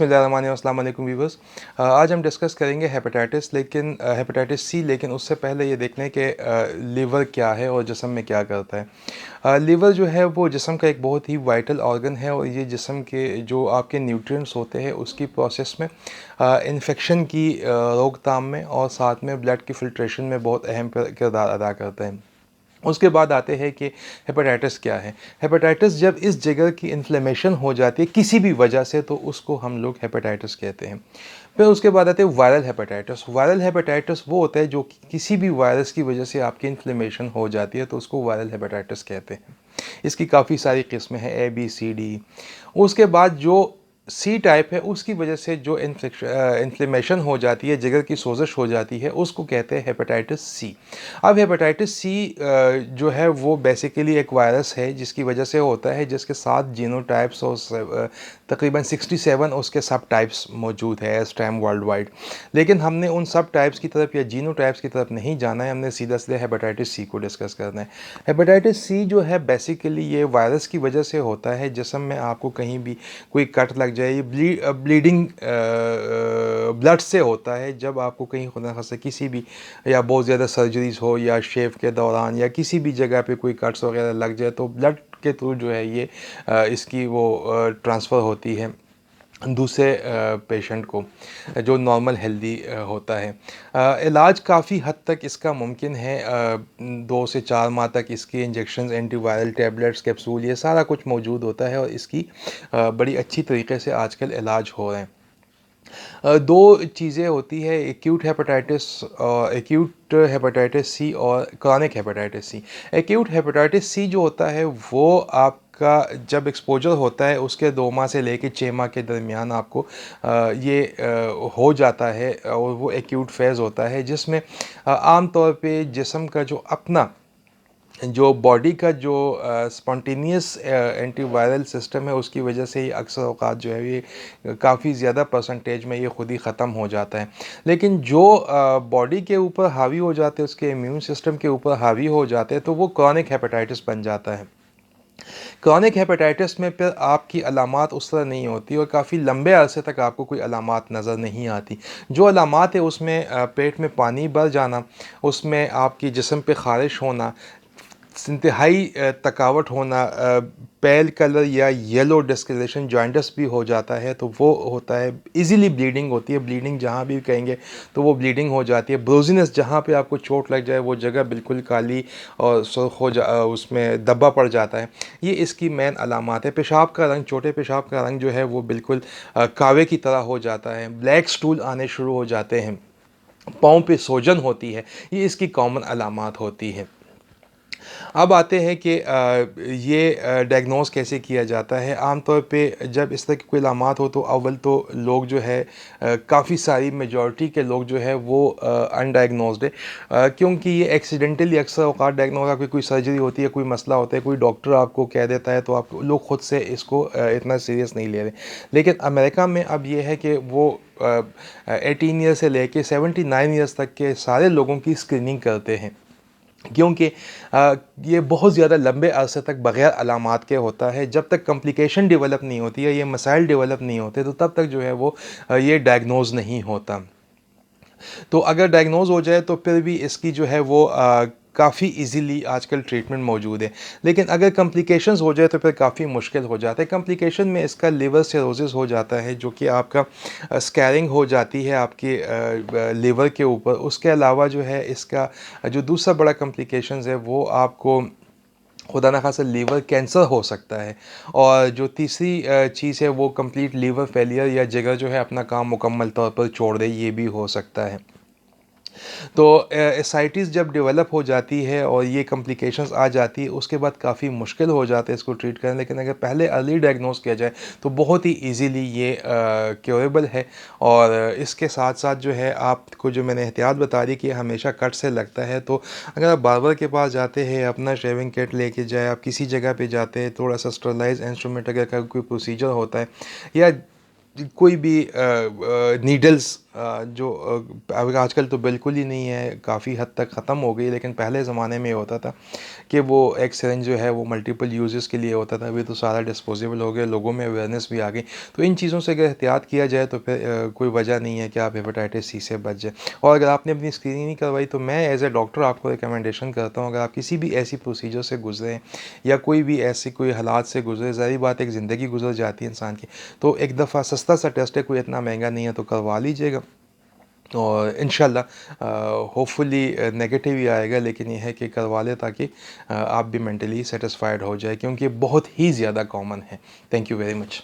अस्सलामुअलैकुम व्यूवर्स। आज हम डिस्कस करेंगे हेपेटाइटिस सी, लेकिन उससे पहले ये देखने कि लीवर क्या है और जिस्म में क्या करता है। लीवर जो है वो जिस्म का एक बहुत ही वाइटल ऑर्गन है और ये जिस्म के जो आपके न्यूट्रिएंट्स होते हैं उसकी प्रोसेस में, इन्फेक्शन की रोकथाम में और साथ में ब्लड की फ़िल्ट्रेशन में बहुत अहम किरदार अदा करता है। उसके बाद आते हैं कि हेपेटाइटिस क्या है। हेपेटाइटिस जब इस जगह की इन्फ्लेमेशन हो जाती है किसी भी वजह से तो उसको हम लोग हेपेटाइटिस कहते हैं। फिर उसके बाद आते हैं वायरल हेपेटाइटिस। वायरल हेपेटाइटिस वो होता है जो कि किसी भी वायरस की वजह से आपकी इन्फ्लेमेशन हो जाती है तो उसको वायरल हेपेटाइटिस कहते हैं। इसकी काफ़ी सारी किस्में हैं, A B C D। उसके बाद जो सी टाइप है उसकी वजह से जो इन्फ्लेमेशन हो जाती है, जिगर की सोजिश हो जाती है, उसको कहते हैं हेपेटाइटिस सी। अब हेपेटाइटिस सी जो है वो बेसिकली एक वायरस है जिसकी वजह से होता है, जिसके साथ जीनोटाइप्स और तकरीबन 67 उसके सब टाइप्स मौजूद है इस टाइम वर्ल्ड वाइड। लेकिन हमने उन सब टाइप्स की तरफ या जीनोटाइप्स की तरफ नहीं जाना है, हमने सीधा सीधा हेपेटाइटिस सी को डिस्कस करना है। हेपेटाइटिस सी जो है बेसिकली ये वायरस की वजह से होता है। जिस्म में आपको कहीं भी कोई कट लग जाए, ये ब्लीडिंग ब्लड से होता है। जब आपको कहीं खुदा न खास्ता किसी भी या बहुत ज़्यादा सर्जरीज हो या शेव के दौरान या किसी भी जगह पे कोई कट्स वगैरह लग जाए तो ब्लड के थ्रू जो है ये इसकी वो ट्रांसफ़र होती है दूसरे पेशेंट को जो नॉर्मल हेल्दी होता है। इलाज काफ़ी हद तक इसका मुमकिन है। 2 से 4 माह तक इसके इंजेक्शंस, एंटीवायरल टैबलेट्स, कैप्सूल, ये सारा कुछ मौजूद होता है और इसकी बड़ी अच्छी तरीके से आजकल इलाज हो रहे हैं। दो चीज़ें होती है, एक्यूट हेपेटाइटिस सी और chronic hepatitis C. Acute hepatitis C जो होता है वो आपका जब एक्सपोजर होता है उसके 2 माह से लेके 6 माह के दरमियान आपको ये हो जाता है और वो एक्यूट फेज़ होता है, जिसमें आम तौर पे जिस्म का जो अपना जो बॉडी का जो स्पॉन्टेनियस एंटीवायरल सिस्टम है उसकी वजह से ही अक्सर औक़ात जो है ये काफ़ी ज़्यादा परसेंटेज में ये ख़ुद ही ख़त्म हो जाता है। लेकिन जो बॉडी के ऊपर हावी हो जाते हैं, उसके इम्यून सिस्टम के ऊपर हावी हो जाते हैं, तो वो क्रॉनिक हेपेटाइटिस बन जाता है। क्रॉनिक हेपेटाइटिस में फिर आपकी अलामात उस तरह नहीं होती और काफ़ी लंबे अरसे तक आपको कोई अलामात नज़र नहीं आती। जो अलामात है उसमें पेट में पानी भर जाना, उसमें आपकी जिस्म पे ख़ारिश होना, इंतहाई थकावट होना, पेल कलर या येलो डिस्कलरेशन, जॉइंटिस भी हो जाता है तो वो होता है। इजीली ब्लीडिंग होती है, ब्लीडिंग जहाँ भी कहेंगे तो वो ब्लीडिंग हो जाती है। ब्रोजिनस, जहाँ पे आपको चोट लग जाए वो जगह बिल्कुल काली और सुर्ख हो उसमें धब्बा पड़ जाता है। ये इसकी मेन अलामात है। पेशाब का रंग, छोटे पेशाब का रंग जो है वो बिल्कुल कावे की तरह हो जाता है। ब्लैक स्टूल आने शुरू हो जाते हैं। पाँव पे सोजन होती है। ये इसकी कॉमन अलामात होती है। अब आते हैं कि ये डायग्नोस कैसे किया जाता है। आम तौर पे जब इस तरह की कोई अलामात हो तो अव्वल तो लोग जो है काफ़ी सारी मेजॉरिटी के लोग जो है वो अनडायग्नोस्ड है, क्योंकि ये एक्सीडेंटली अक्सर औक़ात डायग्नोज होकर कोई सर्जरी होती है, कोई मसला होता है, कोई डॉक्टर आपको कह देता है तो आप लोग ख़ुद से इसको इतना सीरियस नहीं ले रहे। लेकिन अमेरिका में अब ये है कि वो 18 ईयर से लेके 79 ईयर्स तक के सारे लोगों की स्क्रीनिंग करते हैं, क्योंकि ये बहुत ज़्यादा लंबे अरसे तक बग़ैर अलामात के होता है। जब तक कॉम्प्लिकेशन डेवलप नहीं होती है, ये मसाइल डेवलप नहीं होते तो तब तक जो है वो ये डायग्नोज़ नहीं होता। तो अगर डायग्नोज़ हो जाए तो फिर भी इसकी जो है वो काफ़ी इजीली आजकल ट्रीटमेंट मौजूद है। लेकिन अगर कॉम्प्लिकेशंस हो जाए तो फिर काफ़ी मुश्किल हो जाता है। कॉम्प्लिकेशन में इसका लिवर सिरोसिस हो जाता है, जो कि आपका स्कैरिंग हो जाती है आपके लिवर के ऊपर। उसके अलावा जो है इसका जो दूसरा बड़ा कॉम्प्लिकेशंस है वो आपको खुदा न खास्ता लीवर कैंसर हो सकता है। और जो तीसरी चीज़ है वो कंप्लीट लीवर फेलियर या जिगर जो है अपना काम मुकम्मल तौर पर छोड़ दे, ये भी हो सकता है। तो एसाइटिस जब डेवलप हो जाती है और ये कॉम्प्लिकेशंस आ जाती है उसके बाद काफ़ी मुश्किल हो जाता है इसको ट्रीट करना। लेकिन अगर पहले अर्ली डायग्नोस किया जाए तो बहुत ही इजीली ये क्योरेबल है। और इसके साथ साथ जो है आपको जो मैंने एहतियात बता दी कि हमेशा कट से लगता है, तो अगर आप बार्बर के पास जाते हैं, अपना शेविंग किट लेके जाए, आप किसी जगह पे जाते हैं, थोड़ा सा स्टरलाइज इंस्ट्रूमेंट अगर का कोई प्रोसीजर होता है या कोई भी नीडल्स जो अब आजकल तो बिल्कुल ही नहीं है, काफ़ी हद तक ख़त्म हो गई, लेकिन पहले ज़माने में ये होता था कि वो एक सिरिंज जो है वो मल्टीपल यूज़ेस के लिए होता था। अभी तो सारा डिस्पोजेबल हो गया, लोगों में अवेयरनेस भी आ गई। तो इन चीज़ों से अगर एहतियात किया जाए तो फिर कोई वजह नहीं है कि आप हेपेटाइटिस सी से बच जाएँ। और अगर आपने अपनी स्क्रीनिंग नहीं करवाई तो मैं एज़ ए डॉक्टर आपको रिकमेंडेशन करता हूँ, अगर आप किसी भी ऐसी प्रोसीजर से गुज़रे हैं या कोई भी ऐसी कोई हालात से गुज़रे, ज़ाहिर बात है एक ज़िंदगी गुज़र जाती है इंसान की, तो एक दफ़ा सस्ता सा टेस्ट है, कोई इतना महंगा नहीं है, तो करवा लीजिएगा। और इंशाल्लाह होपफुली नेगेटिव ही आएगा, लेकिन ये है कि करवा लें ताकि आप भी मेंटली सेटिस्फाइड हो जाए, क्योंकि बहुत ही ज़्यादा कॉमन है। Thank you very much.